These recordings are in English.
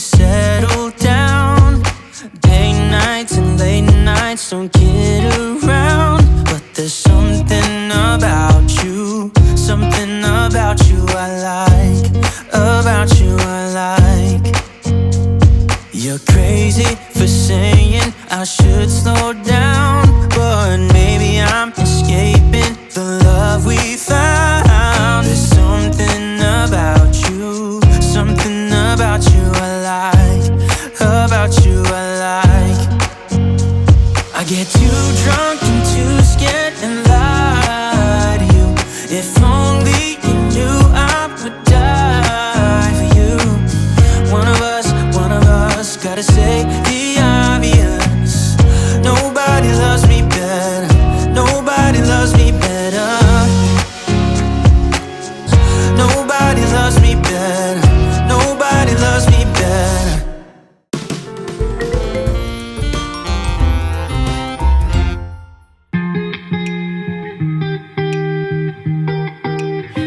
settle down. Day nights and late nights don't get around. But there's something about you, something about you I like, about you I like. You're crazy for saying I should slow down, but maybe I'm escaping the love we found. There's something about you, something about you I like, about you I like. I get too drunk and too scared and lie to you. If only you knew I would die for you. One of us, gotta say the obvious. Nobody loves me better, nobody loves me better. Nobody loves me better, nobody loves me better.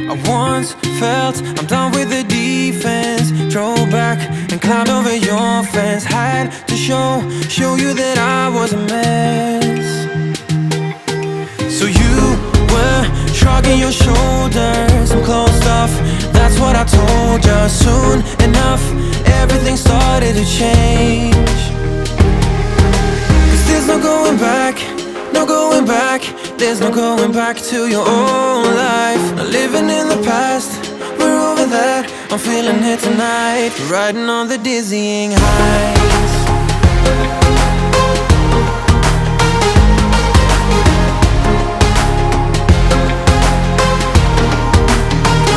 I once felt I'm done with the defense. Drove back and climbed over your fence. Had to show you that I was a mess. So you were shrugging your shoulders and closed off. That's what I told you. Soon enough, everything started to change. 'Cause there's no going back, no going back. There's no going back to your old life. Not living in the past, we're over that. I'm feeling it tonight, riding on the dizzying heights.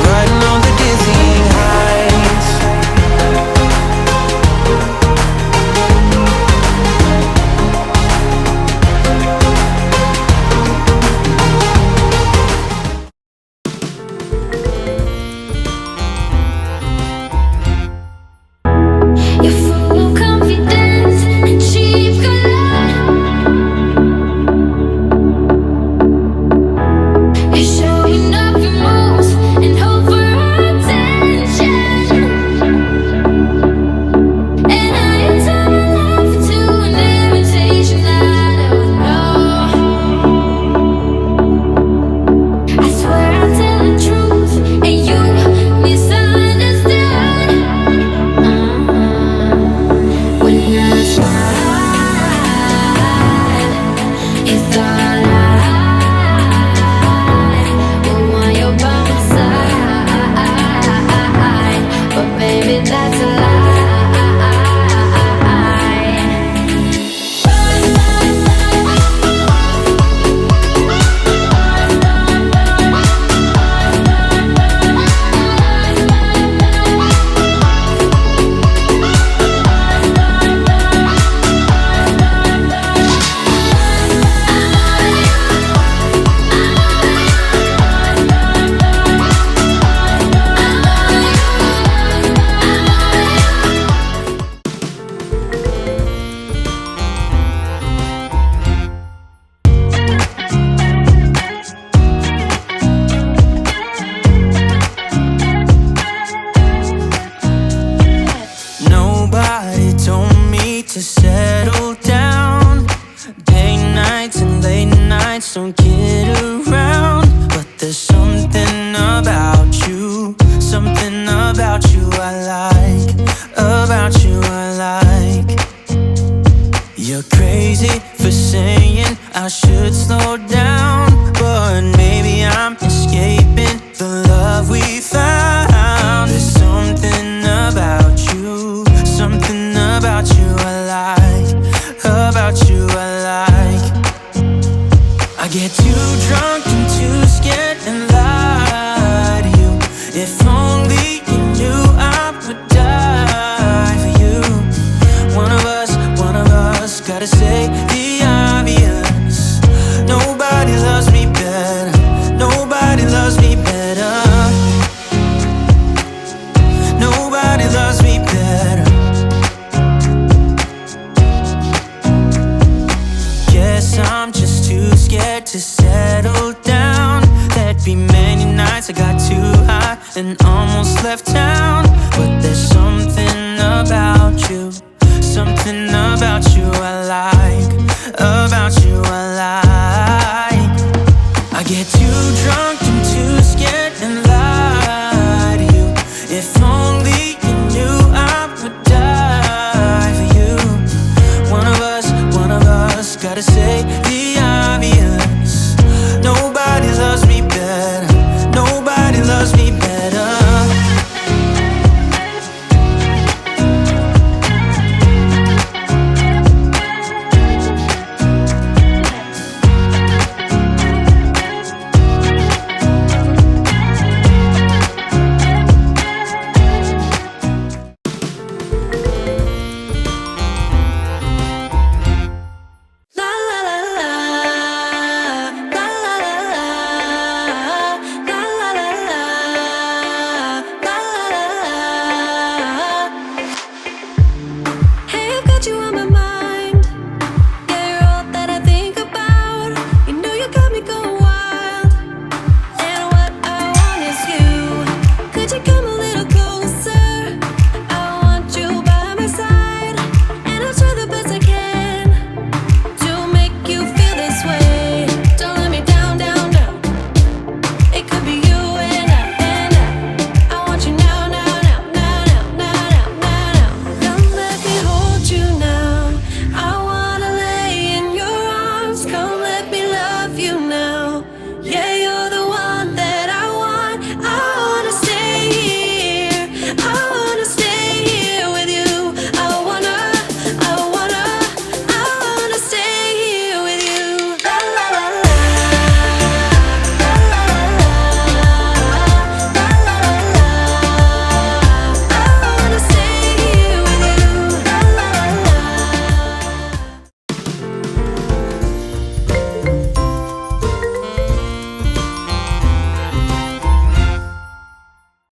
Riding on the dizzying heights. You're full of confidence and cheap cologne. You're showing off your moves and hope for attention. And I turn my life into an invitation I don't know. I swear I'll tell the truth and you misunderstood. When I smile, it's all right. But when you're by my side, but baby that's a lie. Nobody told me to settle down. Day nights and late nights don't get around. But there's something about you, something about you I like, about you I like. You're crazy for saying I should slow down.